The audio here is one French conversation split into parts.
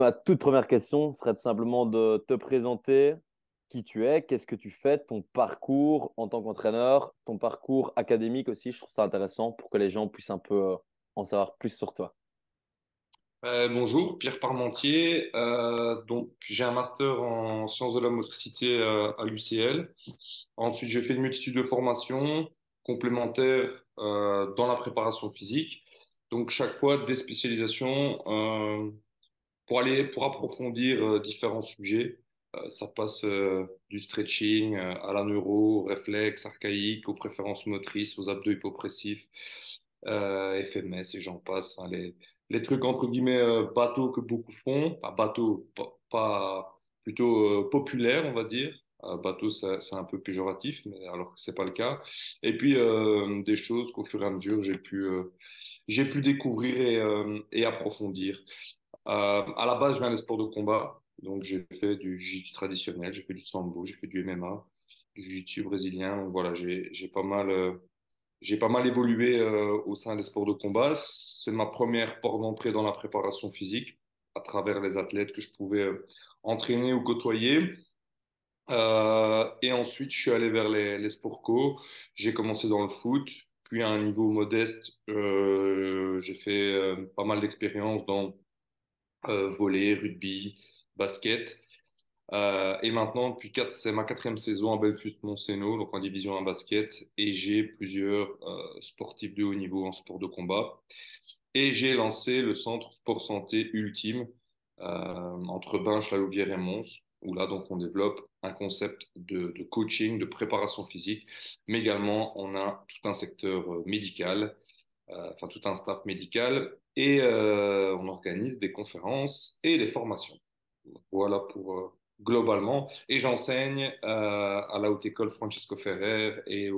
Ma toute première question serait tout simplement de te présenter qui tu es, qu'est-ce que tu fais, ton parcours en tant qu'entraîneur, ton parcours académique aussi. Je trouve ça intéressant pour que les gens puissent un peu en savoir plus sur toi. Bonjour, Pierre Parmentier. Donc, j'ai un master en sciences de la motricité à l'UCL. Ensuite, j'ai fait une multitude de formations complémentaires dans la préparation physique. Donc, chaque fois des spécialisations pour approfondir différents sujets. Ça passe du stretching à la neuro, au réflexe archaïque, aux préférences motrices, aux abdos hypopressifs, FMS et j'en passe. Hein, les trucs entre guillemets bateaux que beaucoup font, pas bateaux, plutôt populaires, on va dire. Bateau, c'est un peu péjoratif, mais alors que c'est pas le cas. Et puis des choses qu'au fur et à mesure j'ai pu découvrir et approfondir. À la base, je viens des sports de combat. Donc, j'ai fait du jiu-jitsu traditionnel, j'ai fait du sambo, j'ai fait du MMA, du jiu-jitsu brésilien. Donc, voilà, j'ai pas mal évolué au sein des sports de combat. C'est ma première porte d'entrée dans la préparation physique à travers les athlètes que je pouvais entraîner ou côtoyer. Et ensuite, je suis allé vers les sports co. J'ai commencé dans le foot, puis à un niveau modeste, j'ai fait pas mal d'expériences dans volley, rugby, basket. Et maintenant, c'est ma quatrième saison à Belfust-Montséno, donc en division 1 basket, et j'ai plusieurs sportifs de haut niveau en sport de combat. Et j'ai lancé le centre Sport Santé Ultime entre Binche, La Louvière et Mons, où là, donc, on développe un concept de coaching, de préparation physique, mais également, on a tout un secteur médical, enfin tout un staff médical, et on organise des conférences et des formations. Voilà pour globalement. Et j'enseigne à la Haute École Francesco Ferrer et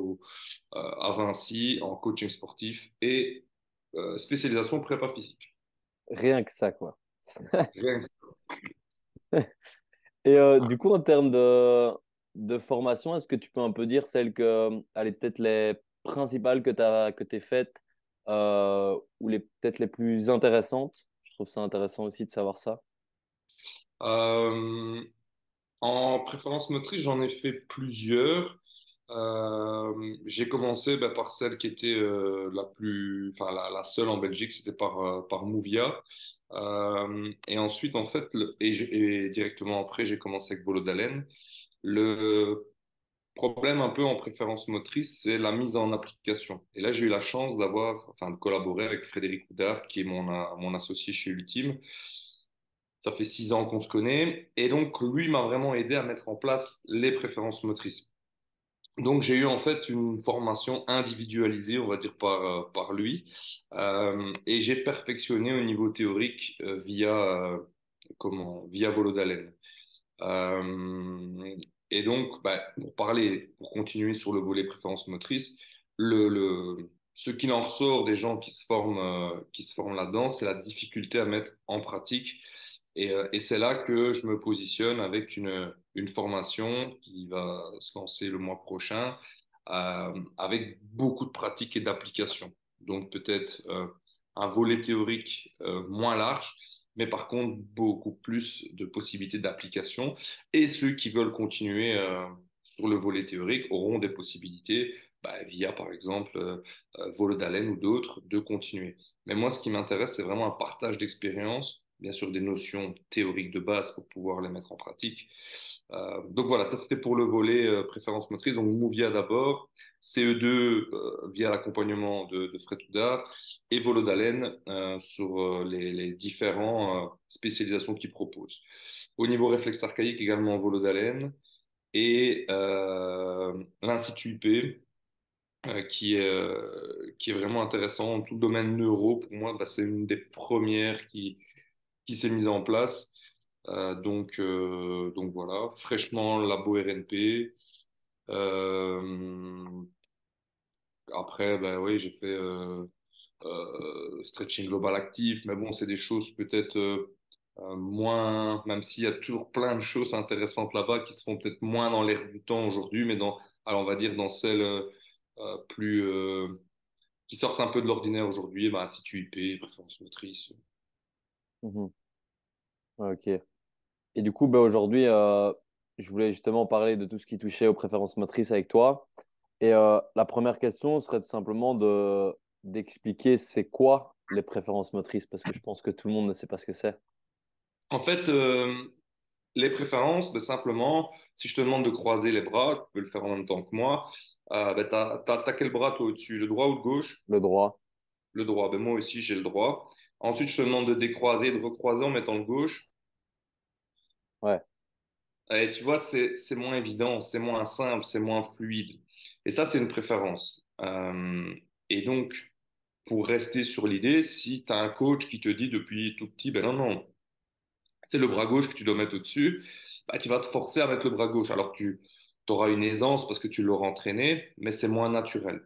à Vinci en coaching sportif et spécialisation prépa physique. Rien que ça, quoi. Rien que Et ça. du coup, en termes de formation, est-ce que tu peux un peu dire celles que, allez, peut-être les principales que tu faites ou peut-être les plus intéressantes? Je trouve ça intéressant aussi de savoir ça. Euh, En préférence motrice, j'en ai fait plusieurs. J'ai commencé par celle qui était enfin la seule en Belgique, c'était par Movia. Et ensuite, en fait, et directement après, j'ai commencé avec Bolo d'Haleine. Le problème un peu en préférence motrice, c'est la mise en application. Et là, j'ai eu la chance enfin, de collaborer avec Frédéric Houdard, qui est mon associé chez Ultime. Ça fait 6 ans qu'on se connaît. Et donc, lui m'a vraiment aidé à mettre en place les préférences motrices. Donc, j'ai eu en fait une formation individualisée, on va dire, par lui. Et j'ai perfectionné au niveau théorique via Volo d'Haleine. Euh, et donc, pour continuer sur le volet préférences motrices, ce qu'il en ressort des gens qui se forment là-dedans, c'est la difficulté à mettre en pratique. Et c'est là que je me positionne avec une formation qui va se lancer le mois prochain, avec beaucoup de pratique et d'application. Donc peut-être un volet théorique moins large, mais par contre beaucoup plus de possibilités d'application. Et ceux qui veulent continuer sur le volet théorique auront des possibilités, via par exemple Volo d'Haleine ou d'autres, de continuer. Mais moi, ce qui m'intéresse, c'est vraiment un partage d'expérience, bien sûr des notions théoriques de base pour pouvoir les mettre en pratique. Donc voilà, ça c'était pour le volet préférence motrice. Donc Mouvia d'abord, CE2 via l'accompagnement de Fred Houdard et Volo d'Haleine sur les différents spécialisations qu'il propose. Au niveau réflexe archaïque, également Volo d'Haleine et l'Institut IP qui est vraiment intéressant. Tout le domaine neuro, pour moi, c'est une des premières qui s'est mise en place. Donc voilà, fraîchement labo RNP. Euh, Après, oui, j'ai fait stretching global actif, mais bon, c'est des choses peut-être moins, même s'il y a toujours plein de choses intéressantes là-bas qui se font peut-être moins dans l'air du temps aujourd'hui, mais alors on va dire dans celles plus qui sortent un peu de l'ordinaire aujourd'hui, Institut IP, préférence motrice. Mhm. Ouais, ok. Et du coup, bah, aujourd'hui, je voulais justement parler de tout ce qui touchait aux préférences motrices avec toi. Et la première question serait tout simplement d'expliquer c'est quoi les préférences motrices, parce que je pense que tout le monde ne sait pas ce que c'est. En fait, les préférences, ben, simplement, si je te demande de croiser les bras, tu peux le faire en même temps que moi, ben, t'as quel bras toi au-dessus, le droit ou le gauche? Le droit. Le droit. Ben, moi aussi, j'ai le droit. Ensuite, je te demande de décroiser, de recroiser en mettant le gauche. Ouais. Et tu vois, c'est moins évident, c'est moins simple, c'est moins fluide. Et ça, c'est une préférence. Et donc, pour rester sur l'idée, si tu as un coach qui te dit depuis tout petit, ben non, non, c'est le bras gauche que tu dois mettre au-dessus, bah, tu vas te forcer à mettre le bras gauche. Alors tu auras une aisance parce que tu l'auras entraîné, mais c'est moins naturel.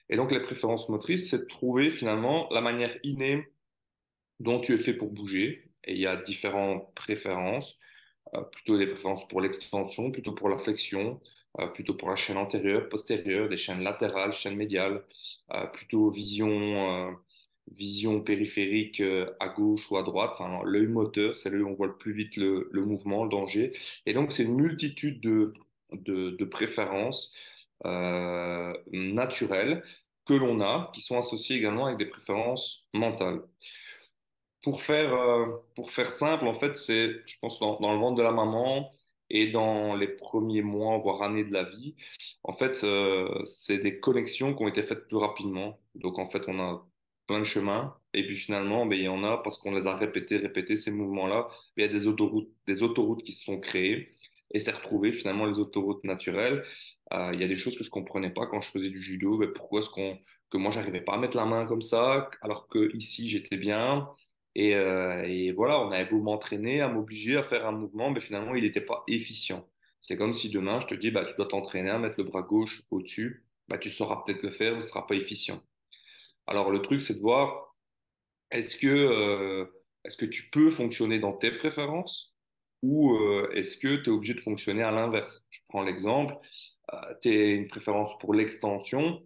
Et donc les préférences motrices, c'est de trouver finalement la manière innée dont tu es fait pour bouger. Et il y a différentes préférences, plutôt des préférences pour l'extension, plutôt pour la flexion, plutôt pour la chaîne antérieure, postérieure, des chaînes latérales, chaînes médiales, plutôt vision périphérique à gauche ou à droite. Enfin, l'œil moteur, c'est là où on voit le plus vite le mouvement, le danger. Et donc, c'est une multitude de préférences naturelles que l'on a, qui sont associées également avec des préférences mentales. Pour faire simple, en fait, c'est, je pense, dans le ventre de la maman et dans les premiers mois, voire années de la vie, en fait, c'est des connexions qui ont été faites plus rapidement. Donc, en fait, on a plein de chemins. Et puis finalement, ben, il y en a, parce qu'on les a répétés, ces mouvements-là, il y a des autoroutes qui se sont créées. Et c'est retrouvé finalement les autoroutes naturelles. Il y a des choses que je comprenais pas quand je faisais du judo. Ben, pourquoi est-ce que moi, j'arrivais pas à mettre la main comme ça, alors que ici, j'étais bien. Et voilà, on avait beau m'entraîner, à m'obliger à faire un mouvement, mais finalement, il n'était pas efficient. C'est comme si demain, je te dis, bah, tu dois t'entraîner à mettre le bras gauche au-dessus, bah, tu sauras peut-être le faire, mais ce ne sera pas efficient. Alors, le truc, c'est de voir, est-ce que tu peux fonctionner dans tes préférences ou est-ce que tu es obligé de fonctionner à l'inverse? Je prends l'exemple, tu as une préférence pour l'extension,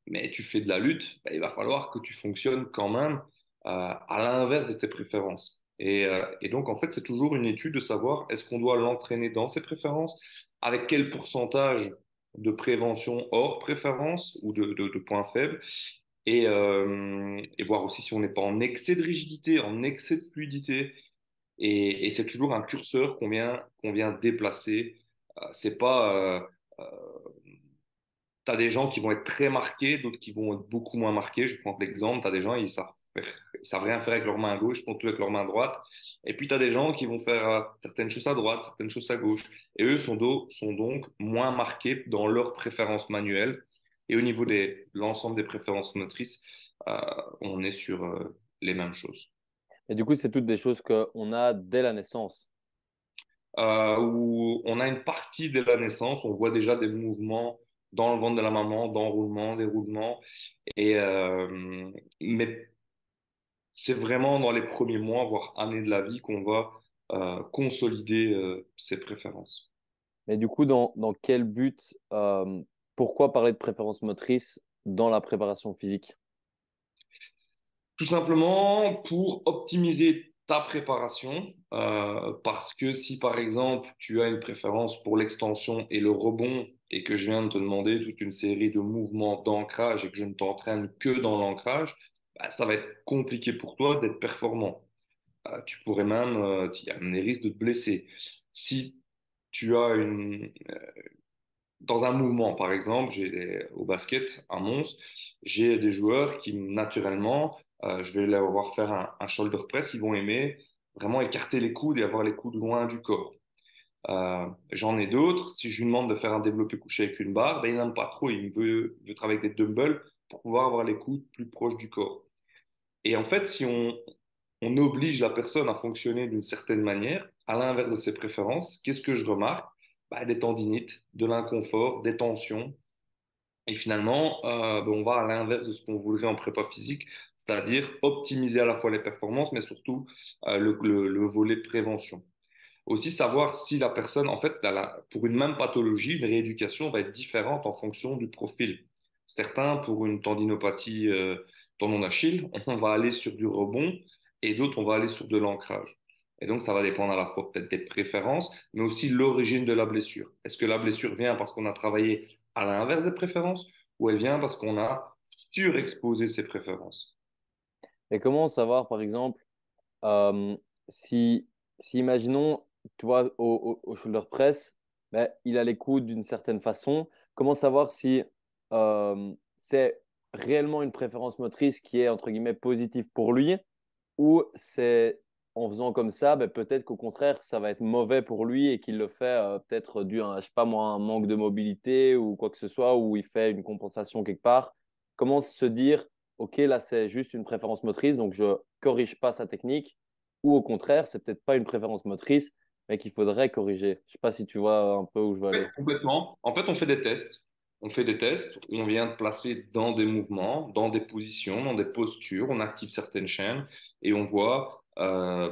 mais tu fais de la lutte, bah, il va falloir que tu fonctionnes quand même à l'inverse de tes préférences. Et donc, en fait, c'est toujours une étude de savoir est-ce qu'on doit l'entraîner dans ses préférences, avec quel pourcentage de prévention hors préférence ou de points faibles, et voir aussi si on n'est pas en excès de rigidité, en excès de fluidité. Et c'est toujours un curseur qu'on vient déplacer. C'est pas tu as des gens qui vont être très marqués, d'autres qui vont être beaucoup moins marqués. Je prends l'exemple, tu as des gens, ils savent rien faire avec leur main gauche, ils font tout avec leur main droite. Et puis tu as des gens qui vont faire certaines choses à droite, certaines choses à gauche. Et eux sont donc moins marqués dans leurs préférences manuelles. Et au niveau de l'ensemble des préférences motrices, euh, on est sur les mêmes choses. Et du coup, c'est toutes des choses qu'on a dès la naissance. Où on a une partie dès la naissance, on voit déjà des mouvements dans le ventre de la maman, d'enroulement, déroulement. Mais c'est vraiment dans les premiers mois, voire années de la vie, qu'on va consolider ses préférences. Mais du coup, dans quel but, pourquoi parler de préférences motrices dans la préparation physique? Tout simplement pour optimiser ta préparation, parce que si par exemple tu as une préférence pour l'extension et le rebond, et que je viens de te demander toute une série de mouvements d'ancrage et que je ne t'entraîne que dans l'ancrage, bah, ça va être compliqué pour toi d'être performant. Tu pourrais même, il y a des risques de te blesser. Si tu as dans un mouvement, par exemple, au basket, à Mons, j'ai des joueurs qui, naturellement, je vais leur voir faire un shoulder press, ils vont aimer vraiment écarter les coudes et avoir les coudes loin du corps. J'en ai d'autres, si je lui demande de faire un développé couché avec une barre, ben, il n'aime pas trop, veut travailler avec des dumbbells pour pouvoir avoir les coudes plus proches du corps. Et en fait, si on oblige la personne à fonctionner d'une certaine manière, à l'inverse de ses préférences, qu'est-ce que je remarque? Bah, des tendinites, de l'inconfort, des tensions. Et finalement, ben, on va à l'inverse de ce qu'on voudrait en prépa physique, c'est-à-dire optimiser à la fois les performances, mais surtout le volet prévention. Aussi savoir si la personne, en fait, pour une même pathologie, une rééducation va être différente en fonction du profil. Certains, pour une tendinopathie tendon d'Achille, on va aller sur du rebond et d'autres, on va aller sur de l'ancrage. Et donc, ça va dépendre à la fois peut-être des préférences, mais aussi l'origine de la blessure. Est-ce que la blessure vient parce qu'on a travaillé à l'inverse des préférences ou elle vient parce qu'on a surexposé ses préférences? Et comment savoir, par exemple, euh, si, si imaginons, tu vois, au shoulder press, ben, il a les coudes d'une certaine façon, comment savoir si c'est réellement une préférence motrice qui est, entre guillemets, positive pour lui, ou c'est en faisant comme ça, ben, peut-être qu'au contraire, ça va être mauvais pour lui et qu'il le fait peut-être dû à, je sais pas moi, un manque de mobilité ou quoi que ce soit, ou il fait une compensation quelque part. Comment se dire, OK, là, c'est juste une préférence motrice, donc je corrige pas sa technique, ou au contraire, c'est peut-être pas une préférence motrice, mais qu'il faudrait corriger. Je sais pas si tu vois un peu où je veux Oui, aller. complètement. En fait, on fait des tests. On fait des tests où on vient de placer dans des mouvements, dans des positions, dans des postures. On active certaines chaînes et on voit ben,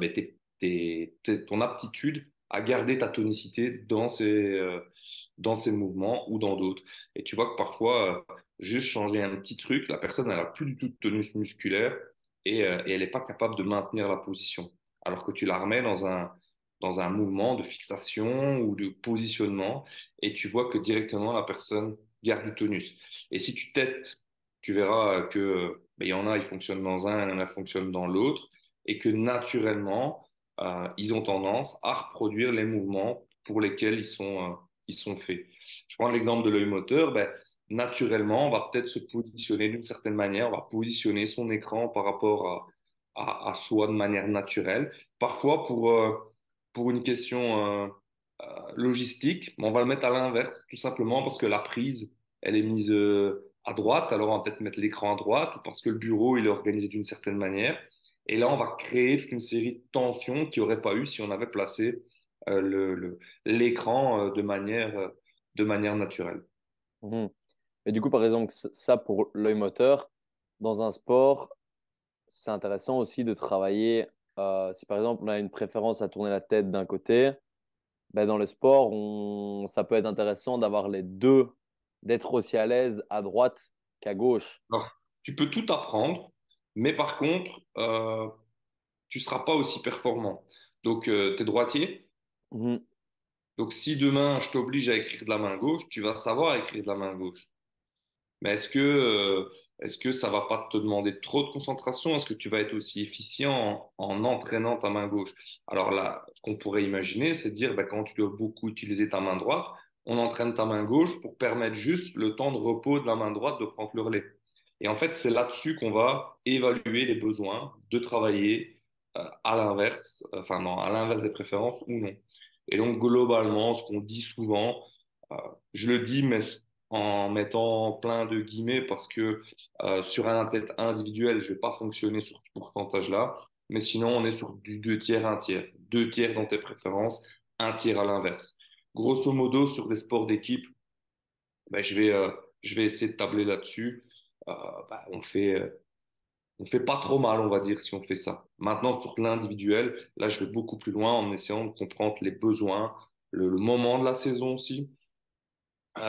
ton aptitude à garder ta tonicité dans ces mouvements ou dans d'autres. Et tu vois que parfois, juste changer un petit truc, la personne, elle a plus du tout de tonus musculaire et elle n'est pas capable de maintenir la position. Alors que tu la remets dans un mouvement de fixation ou de positionnement et tu vois que directement la personne garde du tonus. Et si tu testes, tu verras que ben, il y en a, ils fonctionnent dans un, il y en a, qui fonctionnent dans l'autre et que naturellement, ils ont tendance à reproduire les mouvements pour lesquels ils sont faits. Je prends l'exemple de l'œil moteur, ben, naturellement, on va peut-être se positionner d'une certaine manière, on va positionner son écran par rapport à soi de manière naturelle. Parfois, pour une question logistique, on va le mettre à l'inverse, tout simplement parce que la prise, elle est mise à droite, alors on va peut-être mettre l'écran à droite, ou parce que le bureau, il est organisé d'une certaine manière. Et là, on va créer toute une série de tensions qu'il n'y aurait pas eu si on avait placé l'écran de manière naturelle. Mhm. Et du coup, par exemple, ça pour l'œil moteur, dans un sport, c'est intéressant aussi de travailler. Si par exemple on a une préférence à tourner la tête d'un côté, ben dans le sport, ça peut être intéressant d'avoir les deux, d'être aussi à l'aise à droite qu'à gauche. Alors, tu peux tout apprendre, mais par contre, tu seras pas aussi performant. Donc, tu es droitier. Mhm. Donc, si demain, je t'oblige à écrire de la main gauche, tu vas savoir écrire de la main gauche. Mais est-ce que ça va pas te demander trop de concentration? Est-ce que tu vas être aussi efficient en entraînant ta main gauche? Alors là, ce qu'on pourrait imaginer, c'est de dire, bah, quand tu dois beaucoup utiliser ta main droite, on entraîne ta main gauche pour permettre juste le temps de repos de la main droite de prendre le relais. Et en fait, c'est là-dessus qu'on va évaluer les besoins de travailler à l'inverse, enfin non, à l'inverse des préférences ou non. Et donc, globalement, ce qu'on dit souvent, euh, je le dis, mais en mettant plein de guillemets parce que sur un athlète individuel, je vais pas fonctionner sur ce pourcentage-là. Mais sinon, on est sur du 2 tiers, 1 tiers. 2 tiers dans tes préférences, 1 tiers à l'inverse. Grosso modo, sur des sports d'équipe, ben, je vais essayer de tabler là-dessus. Euh, ben, on fait pas trop mal, on va dire, si on fait ça. Maintenant, sur l'individuel, là, je vais beaucoup plus loin en essayant de comprendre les besoins, le moment de la saison aussi.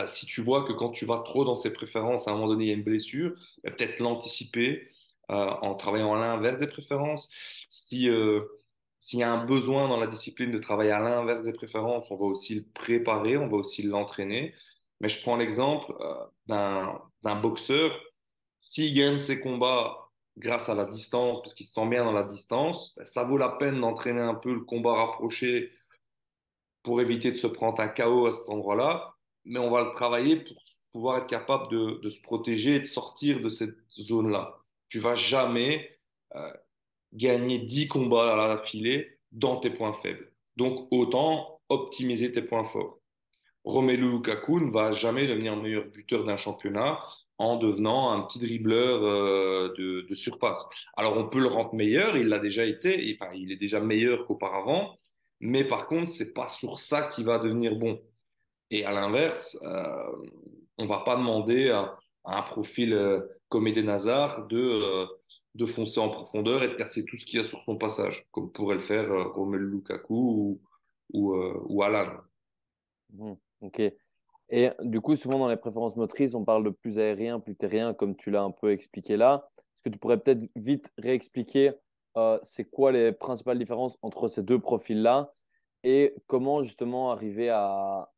Si tu vois que quand tu vas trop dans ses préférences, à un moment donné, il y a une blessure, peut-être l'anticiper en travaillant à l'inverse des préférences. Si, s'il y a un besoin dans la discipline de travailler à l'inverse des préférences, on va aussi le préparer, on va aussi l'entraîner. Mais je prends l'exemple d'un boxeur. S'il gagne ses combats grâce à la distance, parce qu'il se sent bien dans la distance, ben, ça vaut la peine d'entraîner un peu le combat rapproché pour éviter de se prendre un KO à cet endroit-là, mais on va le travailler pour pouvoir être capable de se protéger et de sortir de cette zone-là. Tu vas jamais euh, gagner 10 combats à la filée dans tes points faibles. Donc autant optimiser tes points forts. Romelu Lukaku ne va jamais devenir meilleur buteur d'un championnat en devenant un petit dribbleur de surface. Alors on peut le rendre meilleur, il l'a déjà été, enfin il est déjà meilleur qu'auparavant, mais par contre c'est pas sur ça qu'il va devenir bon. Et à l'inverse, on va pas demander à un profil comme Eden Hazard de foncer en profondeur et de casser tout ce qu'il y a sur son passage, comme pourrait le faire Romelu Lukaku ou Alan. Mhm. Ok. Et du coup, souvent dans les préférences motrices, on parle de plus aérien, plus terrien, comme tu l'as un peu expliqué là. Est-ce que tu pourrais peut-être vite réexpliquer c'est quoi les principales différences entre ces deux profils-là et comment justement arriver à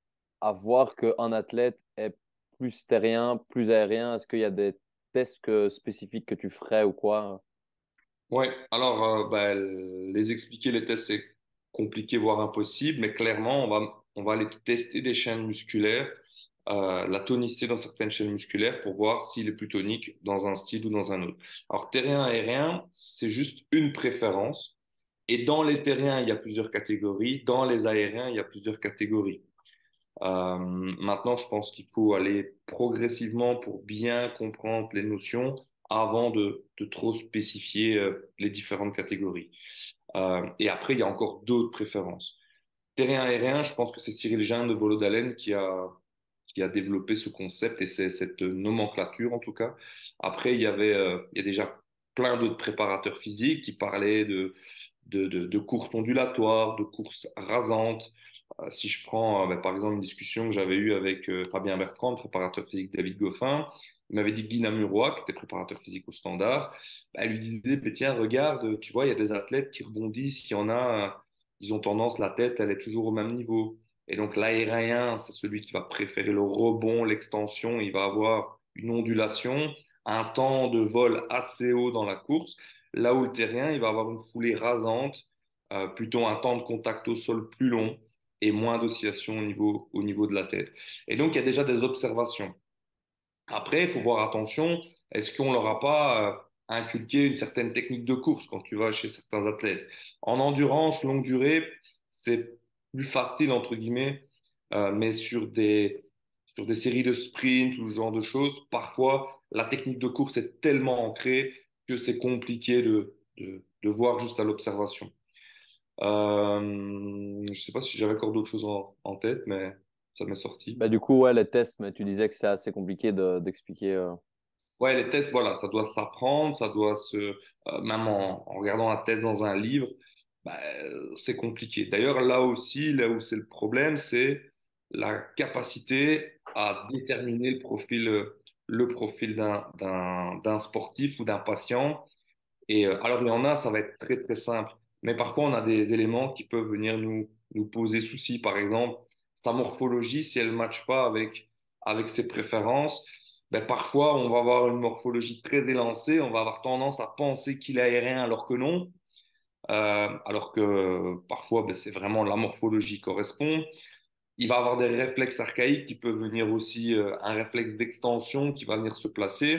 voir qu'un athlète est plus terrien, plus aérien? Est-ce qu'il y a des tests spécifiques que tu ferais ou quoi? Ouais, alors bah, les expliquer les tests c'est compliqué voire impossible, mais clairement on va aller tester des chaînes musculaires, la tonicité dans certaines chaînes musculaires pour voir s'il est plus tonique dans un style ou dans un autre. Alors terrien aérien, c'est juste une préférence, et dans les terriens il y a plusieurs catégories, dans les aériens il y a plusieurs catégories. Maintenant, je pense qu'il faut aller progressivement pour bien comprendre les notions avant de trop spécifier les différentes catégories. Et après, il y a encore d'autres préférences. Terrien aérien, je pense que c'est Cyril Jeanne de Volo d'Haleine qui a développé ce concept et c'est cette nomenclature en tout cas. Après, il y a déjà plein d'autres préparateurs physiques qui parlaient de courses ondulatoires, de courses rasantes. Si je prends ben, par exemple une discussion que j'avais eue avec Fabien Bertrand, préparateur physique David Goffin, il m'avait dit que Guy Namurois, qui était préparateur physique au standard, ben, lui disait, ben, tiens, regarde, tu vois, il y a des athlètes qui rebondissent, il y en a, ils ont tendance, la tête, elle est toujours au même niveau. Et donc l'aérien, c'est celui qui va préférer le rebond, l'extension, il va avoir une ondulation, un temps de vol assez haut dans la course, là où le terrien, il va avoir une foulée rasante, plutôt un temps de contact au sol plus long et moins d'oscillation au niveau de la tête. Et donc, il y a déjà des observations. Après, il faut voir attention, est-ce qu'on leur a pas inculqué une certaine technique de course quand tu vas chez certains athlètes? En endurance, longue durée, c'est plus facile, entre guillemets, mais sur des séries de sprints ou ce genre de choses, parfois, la technique de course est tellement ancrée que c'est compliqué de voir juste à l'observation. Je ne sais pas si j'avais encore d'autres choses en tête, mais ça m'est sorti. Bah, du coup, ouais, les tests, mais tu disais que c'est assez compliqué d'expliquer. Ouais, les tests, voilà, ça doit s'apprendre, ça doit même en regardant un test dans un livre, bah, c'est compliqué. D'ailleurs, là aussi, là où c'est le problème, c'est la capacité à déterminer le profil d'un sportif ou d'un patient. Et alors, il y en a, ça va être très, très simple. Mais parfois, on a des éléments qui peuvent venir nous poser souci. Par exemple, sa morphologie, si elle ne matche pas avec ses préférences, ben, parfois, on va avoir une morphologie très élancée. On va avoir tendance à penser qu'il est aérien alors que non. Alors que parfois, ben, c'est vraiment la morphologie qui correspond. Il va avoir des réflexes archaïques qui peuvent venir aussi, un réflexe d'extension qui va venir se placer.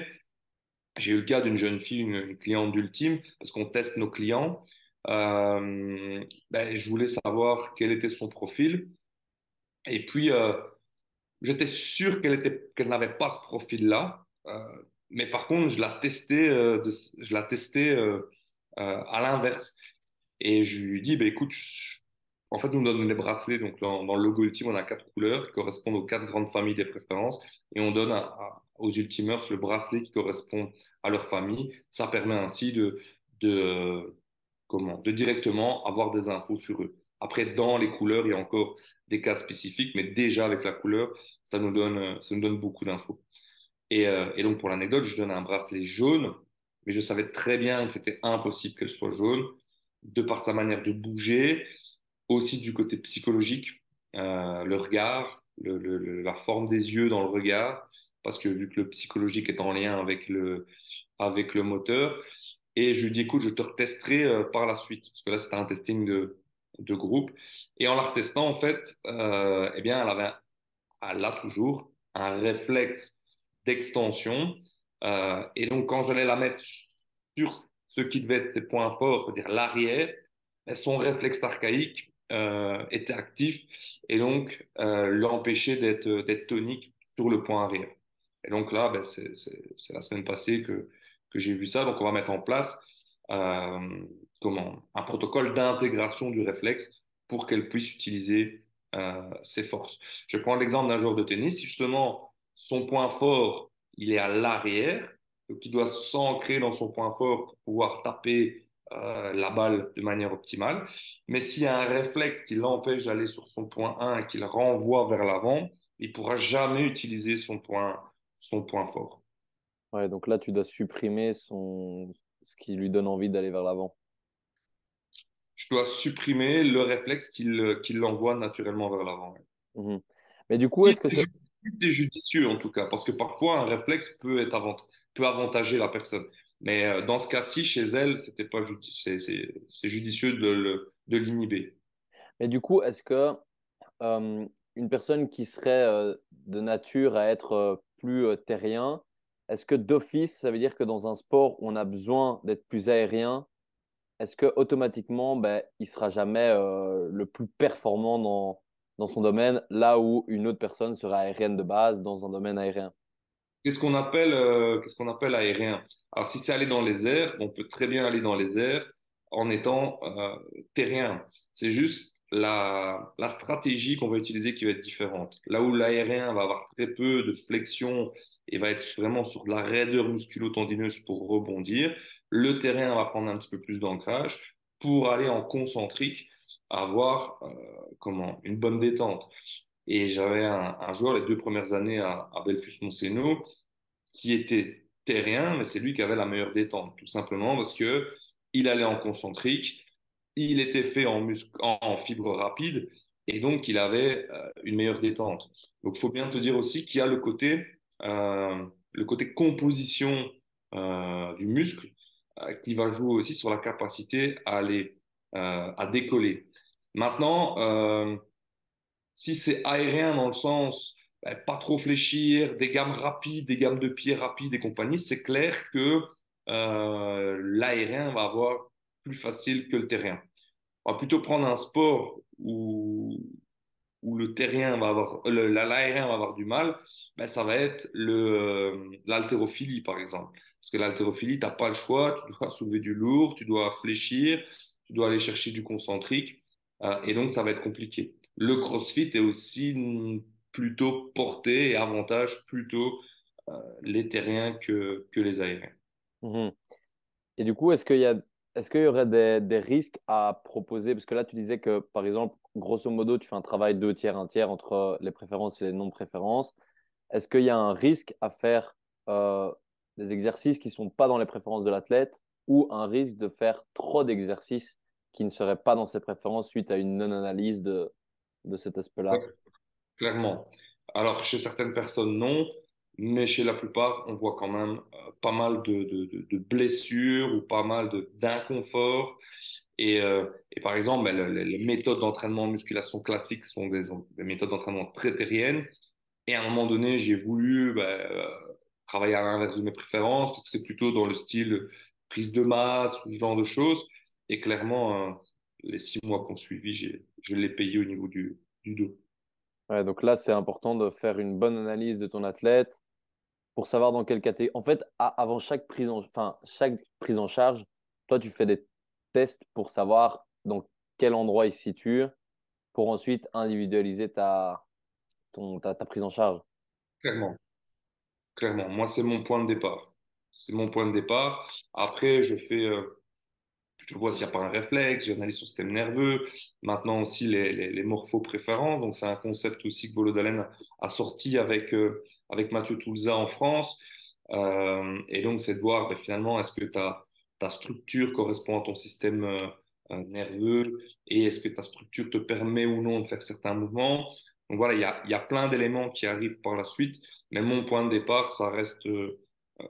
J'ai eu le cas d'une jeune fille, une cliente d'Ultime, parce qu'on teste nos clients. Ben, je voulais savoir quel était son profil. Et puis, j'étais sûr qu'elle n'avait pas ce profil-là. Mais par contre, je la testais à l'inverse. Et je lui dis, bah, écoute, en fait, nous on donne les bracelets. Donc, dans le logo Ultime, on a quatre couleurs qui correspondent aux quatre grandes familles des préférences. Et on donne aux Ultimers le bracelet qui correspond à leur famille. Ça permet ainsi de, de directement avoir des infos sur eux. Après, dans les couleurs, il y a encore des cas spécifiques, mais déjà avec la couleur, ça nous donne beaucoup d'infos. Et donc, pour l'anecdote, je donne un bracelet jaune, mais je savais très bien que c'était impossible qu'elle soit jaune, de par sa manière de bouger, aussi du côté psychologique, le regard, la forme des yeux dans le regard, parce que vu que le psychologique est en lien avec le moteur, et je lui dis, écoute, je te retesterai par la suite, parce que là, c'était un testing de groupe. Et en la retestant, en fait, eh bien, elle a toujours un réflexe d'extension. Et donc, quand j'allais la mettre sur ce qui devait être ses points forts, c'est-à-dire l'arrière, son réflexe archaïque était actif et donc l'empêchait d'être tonique sur le point arrière. Et donc là, ben, c'est la semaine passée que j'ai vu ça. Donc, on va mettre en place euh, un protocole d'intégration du réflexe pour qu'elle puisse utiliser ses forces. Je prends l'exemple d'un joueur de tennis. Si justement son point fort, il est à l'arrière, donc il doit s'ancrer dans son point fort pour pouvoir taper la balle de manière optimale. Mais s'il y a un réflexe qui l'empêche d'aller sur son point 1 et qui le renvoie vers l'avant, il ne pourra jamais utiliser son point fort. Ouais, donc là, tu dois supprimer ce qui lui donne envie d'aller vers l'avant. je dois supprimer le réflexe qui l'envoie naturellement vers l'avant. Mhm. Mais du coup, Si est-ce que c'est judicieux en tout cas, parce que parfois un réflexe peut avantager la personne. Mais dans ce cas-ci, chez elle, c'était pas c'est judicieux de l'inhiber. mais du coup, est-ce que une personne qui serait de nature à être plus terrien, est-ce que d'office, ça veut dire que dans un sport où on a besoin d'être plus aérien, est-ce que automatiquement, ben, il sera jamais le plus performant dans son domaine, là où une autre personne sera aérienne de base dans un domaine aérien? Qu'est-ce qu'on appelle aérien? Alors, si c'est aller dans les airs, on peut très bien aller dans les airs en étant terrien. C'est juste la stratégie qu'on va utiliser qui va être différente. Là où l'aérien va avoir très peu de flexion et va être vraiment sur de la raideur musculo-tendineuse pour rebondir, le terrain va prendre un petit peu plus d'ancrage pour aller en concentrique, avoir une bonne détente. Et j'avais un joueur les 2 premières années à Belfus-Monceno qui était terrien, mais c'est lui qui avait la meilleure détente, tout simplement parce que il allait en concentrique, il était fait en fibre rapide, et donc il avait une meilleure détente. Donc, il faut bien te dire aussi qu'il y a le côté composition du muscle qui va jouer aussi sur la capacité à décoller. Maintenant, si c'est aérien dans le sens pas trop fléchir, des gammes rapides, des gammes de pieds rapides et compagnie, c'est clair que l'aérien va avoir plus facile que le terrien. On va plutôt prendre un sport où le terrien va avoir, l'aérien va avoir du mal, ben, ça va être l'haltérophilie, par exemple. Parce que l'haltérophilie, tu n'as pas le choix, tu dois soulever du lourd, tu dois fléchir, tu dois aller chercher du concentrique, et donc ça va être compliqué. Le CrossFit est aussi plutôt porté et avantage plutôt les terriens que les aériens. Mhm. Et du coup, est-ce qu'il y aurait des risques à proposer? Parce que là, tu disais que, par exemple, grosso modo, tu fais un travail deux tiers, un tiers entre les préférences et les non-préférences. Est-ce qu'il y a un risque à faire euh, des exercices qui ne sont pas dans les préférences de l'athlète ou un risque de faire trop d'exercices qui ne seraient pas dans ses préférences suite à une non-analyse de cet Ouais, aspect-là? clairement. Alors, chez certaines personnes, non, mais chez la plupart, on voit quand même pas mal de blessures ou pas mal d'inconfort. Et par exemple, ben, les méthodes d'entraînement en musculation classiques sont des méthodes d'entraînement très terriennes. Et à un moment donné, j'ai voulu travailler à l'inverse de mes préférences, parce que c'est plutôt dans le style prise de masse ou ce genre de choses. Et clairement, les 6 mois qu'on suivi, je l'ai payé au niveau du dos. Ouais, donc là, c'est important de faire une bonne analyse de ton athlète pour savoir dans quelle catégorie. En fait, avant chaque prise en charge, toi, tu fais des tests pour savoir dans quel endroit il se situe pour ensuite individualiser ta prise en charge. Clairement, clairement. Moi, c'est mon point de départ. C'est mon point de départ. Après, je vois s'il n'y a pas un réflexe, j'analyse son système nerveux. Maintenant aussi, les morphopréférents. Donc, c'est un concept aussi que Volodalen a sorti avec Mathieu Toulza en France. Et donc, c'est de voir finalement, est-ce que ta structure correspond à ton système nerveux et est-ce que ta structure te permet ou non de faire certains mouvements. Donc, voilà, il y a plein d'éléments qui arrivent par la suite. Mais mon point de départ, ça reste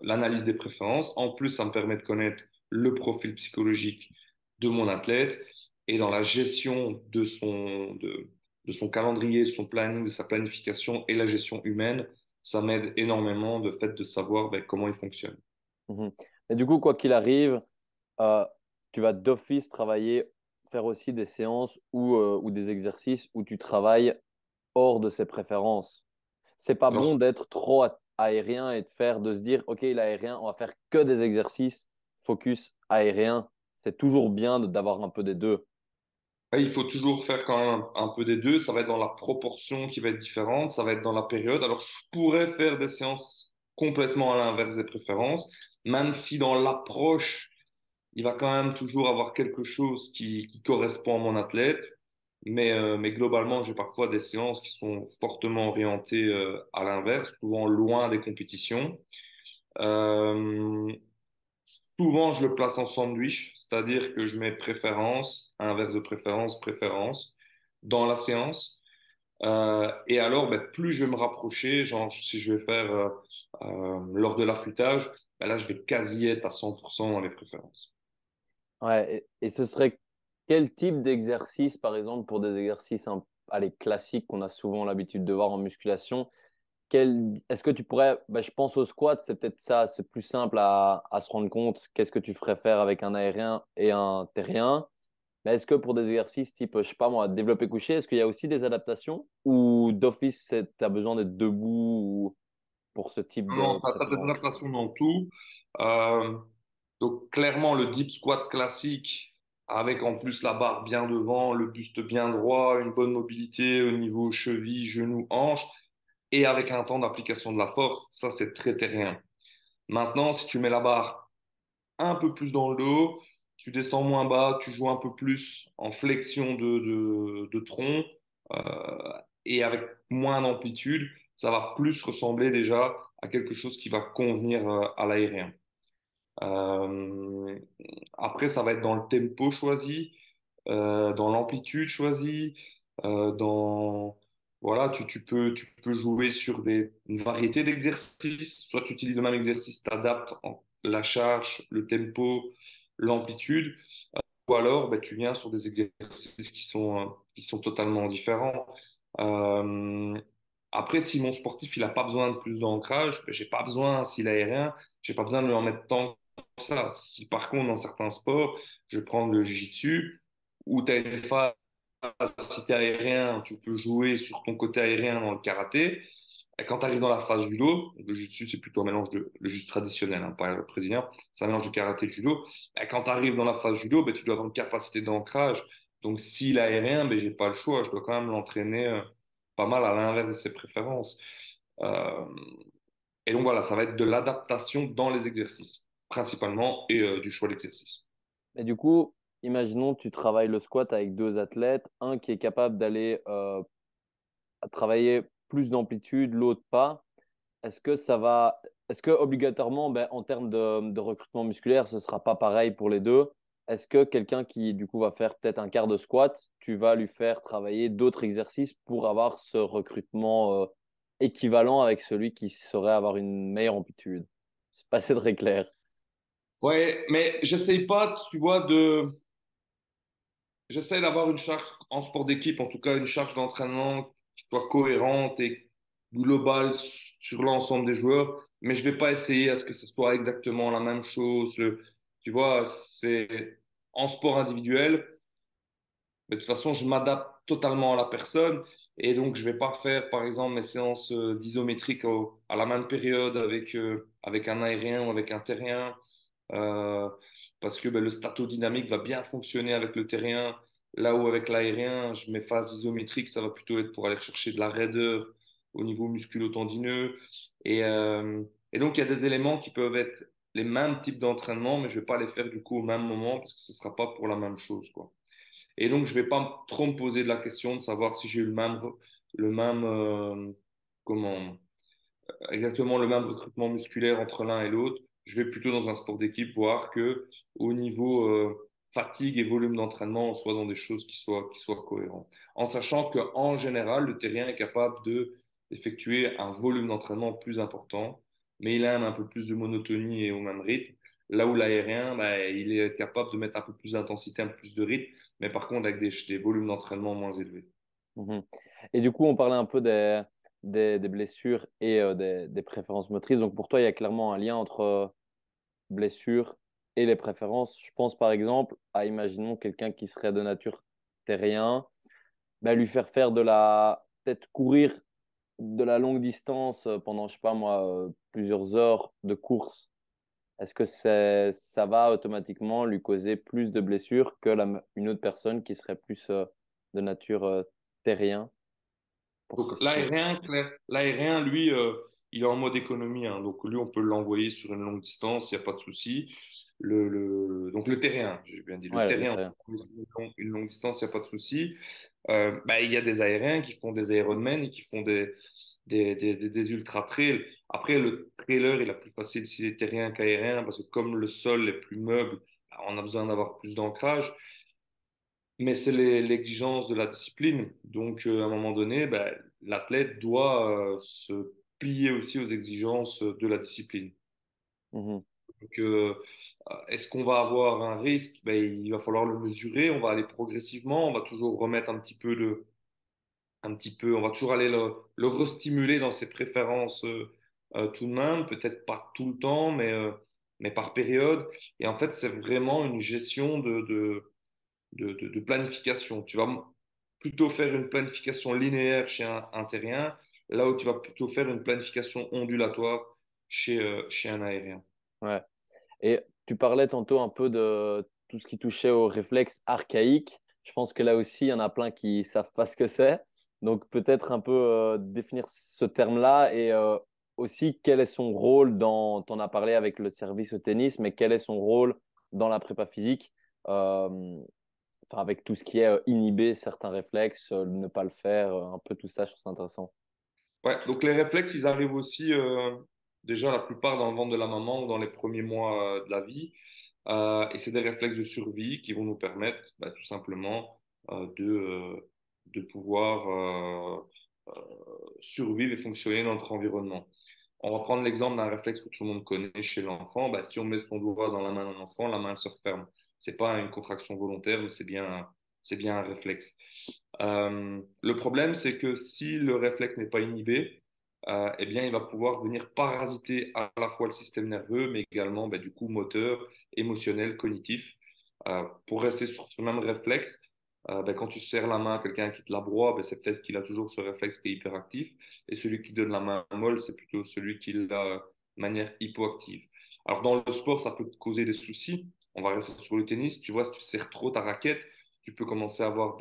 l'analyse des préférences. En plus, ça me permet de connaître le profil psychologique de mon athlète et dans la gestion de son calendrier, de son planning, de sa planification et la gestion humaine, ça m'aide énormément de fait de savoir comment il fonctionne. Mhm. Et du coup, quoi qu'il arrive, euh, tu vas d'office travailler, faire aussi des séances ou des exercices où tu travailles hors de ses préférences. C'est pas Alors, bon d'être trop aérien et de se dire, OK, l'aérien, on va faire que des exercices focus aérien. C'est toujours bien d'avoir un peu des deux. il faut toujours faire quand même un peu des deux. Ça va être dans la proportion qui va être différente, ça va être dans la période. Alors, je pourrais faire des séances complètement à l'inverse des préférences, même si dans l'approche, il va quand même toujours avoir quelque chose qui correspond à mon athlète. Mais globalement, j'ai parfois des séances qui sont fortement orientées à l'inverse, souvent loin des compétitions. Euh, Souvent, je le place en sandwich, c'est-à-dire que je mets préférence, inverse de préférence, préférence dans la séance. Et alors, ben, plus je vais me rapprocher, genre si je vais faire lors de l'affûtage, ben là, je vais quasi être à 100% dans les préférences. Ouais, et ce serait quel type d'exercice, par exemple, pour des exercices allez, classiques qu'on a souvent l'habitude de voir en musculation? Est-ce que tu pourrais, bah, je pense au squat, c'est peut-être ça, c'est plus simple à se rendre compte. Qu'est-ce que tu ferais faire avec un aérien et un terrien? Mais est-ce que pour des exercices type, je sais pas moi, développé couché, est-ce qu'il y a aussi des adaptations ou d'office, tu as besoin d'être debout ou pour ce type de Non, tu as des préférence? adaptations dans tout. Euh, donc, clairement, le deep squat classique, avec en plus la barre bien devant, le buste bien droit, une bonne mobilité au niveau cheville, genou, hanche, et avec un temps d'application de la force, ça, c'est très terrien. Maintenant, si tu mets la barre un peu plus dans le dos, tu descends moins bas, tu joues un peu plus en flexion de tronc et avec moins d'amplitude, ça va plus ressembler déjà à quelque chose qui va convenir à l'aérien. Euh, Après, ça va être dans le tempo choisi, dans l'amplitude choisie, dans voilà, tu peux jouer sur une variété d'exercices. Soit tu utilises le même exercice, tu adaptes la charge, le tempo, l'amplitude, ou alors ben, tu viens sur des exercices qui sont totalement différents. Euh, Après, si mon sportif il a pas besoin de plus d'ancrage, ben, j'ai pas besoin, s'il est aérien, j'ai pas besoin de lui en mettre tant que ça. Si par contre, dans certains sports, je vais prendre le jiu-jitsu, où tu as une phase, si tu es aérien, tu peux jouer sur ton côté aérien dans le karaté. Et quand tu arrives dans la phase judo, le jiu-jitsu, c'est plutôt un mélange de le jiu traditionnel, hein, pas le brésilien, c'est un mélange de karaté et de judo. Et quand tu arrives dans la phase judo, ben, tu dois avoir une capacité d'ancrage. Donc, s'il est aérien, ben, j'ai pas le choix, je dois quand même l'entraîner pas mal à l'inverse de ses préférences. Euh, et donc, voilà, ça va être de l'adaptation dans les exercices, principalement, et du choix d'exercice. Et du coup, imaginons tu travailles le squat avec deux athlètes, un qui est capable d'aller travailler plus d'amplitude, l'autre pas. Est-ce que obligatoirement, ben, en termes de recrutement musculaire, ce sera pas pareil pour les deux? Est-ce que quelqu'un qui, du coup, va faire peut-être un quart de squat, tu vas lui faire travailler d'autres exercices pour avoir ce recrutement, équivalent avec celui qui saurait avoir une meilleure amplitude? C'est pas assez très clair. Ouais, mais j'essaye pas, tu vois, j'essaie d'avoir une charge en sport d'équipe, en tout cas une charge d'entraînement qui soit cohérente et globale sur l'ensemble des joueurs, mais je vais pas essayer à ce que ce soit exactement la même chose. Tu vois, c'est en sport individuel, mais de toute façon, je m'adapte totalement à la personne et donc je vais pas faire, par exemple, mes séances d'isométrique à la même période avec un aérien ou avec un terrien euh, parce que ben, le statodynamique va bien fonctionner avec le terrien, là où avec l'aérien, mes phases isométriques, ça va plutôt être pour aller chercher de la raideur au niveau musculo-tendineux. Et, euh, et donc, il y a des éléments qui peuvent être les mêmes types d'entraînement, mais je vais pas les faire du coup au même moment parce que ce sera pas pour la même chose, quoi. Et donc, je vais pas trop me poser de la question de savoir si j'ai eu le même, comment, exactement le même recrutement musculaire entre l'un et l'autre. Je vais plutôt dans un sport d'équipe voir que au niveau fatigue et volume d'entraînement, on soit dans des choses qui soient cohérentes. En sachant qu'en général, le terrien est capable de effectuer un volume d'entraînement plus important, mais il aime un peu plus de monotonie et au même rythme. Là où l'aérien, bah, il est capable de mettre un peu plus d'intensité, un peu plus de rythme, mais par contre avec des volumes d'entraînement moins élevés. Mhm. Et du coup, on parlait un peu des blessures et des préférences motrices. Donc, pour toi, il y a clairement un lien entre blessures et les préférences. Je pense par exemple à, imaginons quelqu'un qui serait de nature terrien, bah, lui faire faire peut-être courir de la longue distance pendant, je sais pas moi, plusieurs heures de course. Est-ce que ça va automatiquement lui causer plus de blessures que une autre personne qui serait plus de nature terrien pour ce Donc style? l'aérien, lui, il est en mode économie, hein. Donc lui, on peut l'envoyer sur une longue distance, il n'y a pas de souci. Donc le terrien, j'ai bien dit, le Ouais, le terrien, terrien. une longue distance, il n'y a pas de souci. Bah, il y a des aériens qui font des Ironman et qui font des ultra trails. Après, le trailer, il est plus facile s'il est terrien qu'aérien parce que comme le sol est plus meuble, on a besoin d'avoir plus d'ancrage, mais c'est l'exigence de la discipline. Donc, à un moment donné, ben, l'athlète doit se plier aussi aux exigences de la discipline. Mhm. Donc, est-ce qu'on va avoir un risque? Ben, il va falloir le mesurer. On va aller progressivement. On va toujours remettre on va toujours aller le restimuler dans ses préférences tout de même. Peut-être pas tout le temps, mais par période. Et en fait, c'est vraiment une gestion de planification. Tu vas plutôt faire une planification linéaire chez un terrien, là où tu vas plutôt faire une planification ondulatoire chez un aérien. Ouais. Et tu parlais tantôt un peu de tout ce qui touchait aux réflexes archaïques. Je pense que là aussi, il y en a plein qui savent pas ce que c'est. Donc peut-être un peu définir ce terme-là et aussi quel est son rôle dans, t'en as parlé avec le service au tennis, mais quel est son rôle dans la prépa physique, enfin, avec tout ce qui est inhiber certains réflexes, ne pas le faire, un peu tout ça, je trouve ça intéressant. Ouais, donc les réflexes, ils arrivent aussi déjà la plupart dans le ventre de la maman ou dans les premiers mois de la vie. Et c'est des réflexes de survie qui vont nous permettre bah, tout simplement de pouvoir survivre et fonctionner dans notre environnement. On va prendre l'exemple d'un réflexe que tout le monde connaît chez l'enfant. Bah, si on met son doigt dans la main d'un enfant, la main elle se referme. C'est pas une contraction volontaire, mais c'est bien un réflexe. Le problème, c'est que si le réflexe n'est pas inhibé, eh bien, il va pouvoir venir parasiter à la fois le système nerveux, mais également, bah, du coup, moteur, émotionnel, cognitif. Pour rester sur ce même réflexe, bah, quand tu serres la main à quelqu'un qui te la broie, bah, c'est peut-être qu'il a toujours ce réflexe qui est hyperactif. Et celui qui donne la main molle, c'est plutôt celui qui l'a de manière hypoactive. Alors, dans le sport, ça peut te causer des soucis. On va rester sur le tennis. Tu vois, si tu serres trop ta raquette, tu peux commencer à avoir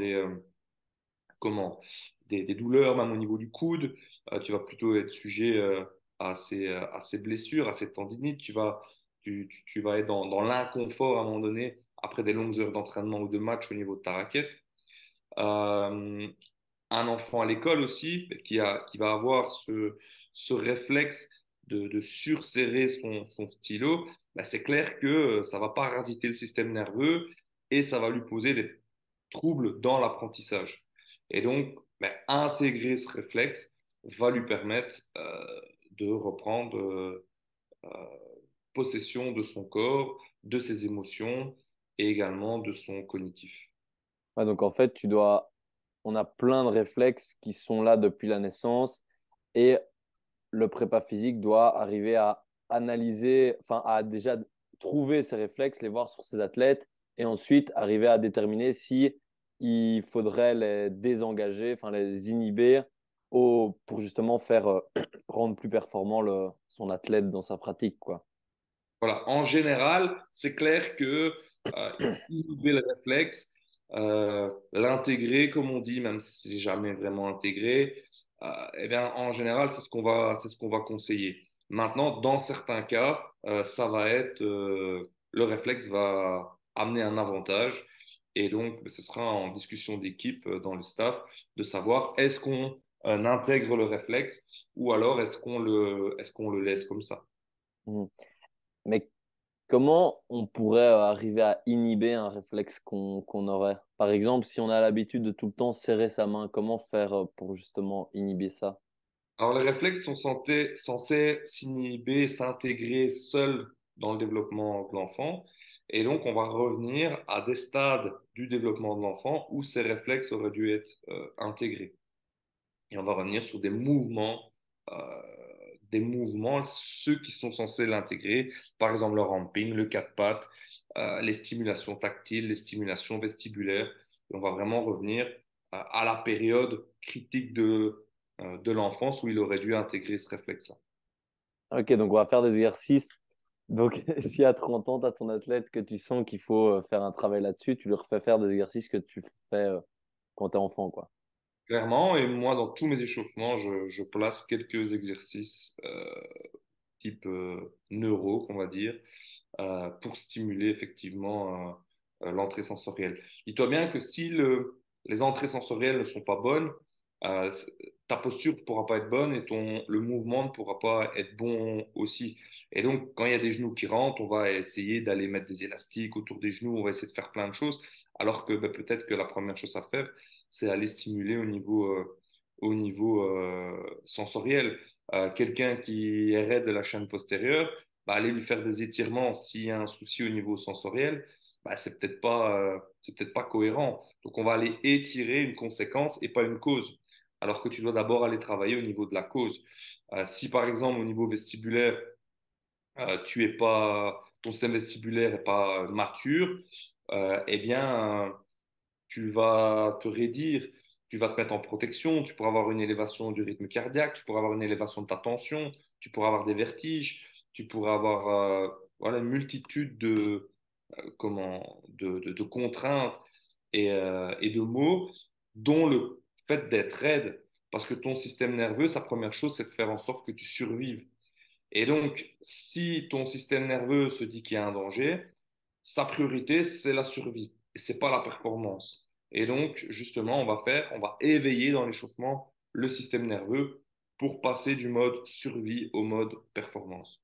comment, des douleurs, même au niveau du coude. Tu vas plutôt être sujet à ces blessures, à ces tendinites. Tu vas être dans l'inconfort à un moment donné après des longues heures d'entraînement ou de match au niveau de ta raquette. Euh, un enfant à l'école aussi qui va avoir ce réflexe de surserrer son stylo, bah, c'est clair que ça va parasiter le système nerveux et ça va lui poser des troubles dans l'apprentissage. Et donc, bah, intégrer ce réflexe va lui permettre de reprendre euh, possession de son corps, de ses émotions et également de son cognitif. Ouais, donc en fait, on a plein de réflexes qui sont là depuis la naissance et le prépa physique doit arriver à analyser, enfin à déjà trouver ces réflexes, les voir sur ses athlètes et ensuite arriver à déterminer si il faudrait les désengager, enfin les inhiber pour justement faire rendre plus performant son athlète dans sa pratique, quoi. Voilà, en général, c'est clair que inhiber le réflexe, l'intégrer, comme on dit, même si c'est jamais vraiment intégré, eh bien, en général, c'est ce qu'on va conseiller. Maintenant, dans certains cas, ça va être, le réflexe va amener un avantage, et donc, ce sera en discussion d'équipe dans le staff de savoir est-ce qu'on intègre le réflexe ou alors est-ce qu'on le laisse comme ça. Mhm. Mais comment on pourrait arriver à inhiber un réflexe qu'on aurait? Par exemple, si on a l'habitude de tout le temps serrer sa main, comment faire pour justement inhiber ça? Alors, les réflexes sont censés s'inhiber, s'intégrer seuls dans le développement de l'enfant. Et donc, on va revenir à des stades du développement de l'enfant où ces réflexes auraient dû être intégrés. Et on va revenir sur des mouvements, ceux qui sont censés l'intégrer, par exemple le ramping, le quatre pattes, les stimulations tactiles, les stimulations vestibulaires. Et on va vraiment revenir à la période critique de l'enfance où il aurait dû intégrer ce réflexe-là. Ok, donc on va faire des exercices. Donc, si à 30 ans, tu as ton athlète que tu sens qu'il faut faire un travail là-dessus, tu lui refais faire des exercices que tu fais quand tu es enfant, quoi. Clairement, et moi, dans tous mes échauffements, je place quelques exercices type neuro, qu'on va dire, pour stimuler effectivement l'entrée sensorielle. Dis-toi bien que si les entrées sensorielles ne sont pas bonnes, ta posture ne pourra pas être bonne et le mouvement ne pourra pas être bon aussi. Et donc, quand il y a des genoux qui rentrent, on va essayer d'aller mettre des élastiques autour des genoux, on va essayer de faire plein de choses, alors que ben, peut-être que la première chose à faire, c'est aller stimuler au niveau sensoriel. Quelqu'un qui est raide de la chaîne postérieure, bah, aller lui faire des étirements s'il y a un souci au niveau sensoriel, bah, c'est peut-être pas cohérent. Donc, on va aller étirer une conséquence et pas une cause, alors que tu dois d'abord aller travailler au niveau de la cause. Si par exemple au niveau vestibulaire, ton système vestibulaire n'est pas mature, eh bien, tu vas te raidir, tu vas te mettre en protection, tu pourras avoir une élévation du rythme cardiaque, tu pourras avoir une élévation de ta tension, tu pourras avoir des vertiges, tu pourras avoir voilà, une multitude de contraintes et de maux, dont le fait d'être raide, parce que ton système nerveux, sa première chose, c'est de faire en sorte que tu survives. Et donc, si ton système nerveux se dit qu'il y a un danger, sa priorité, c'est la survie, et c'est pas la performance. Et donc, justement, on va éveiller dans l'échauffement le système nerveux pour passer du mode survie au mode performance.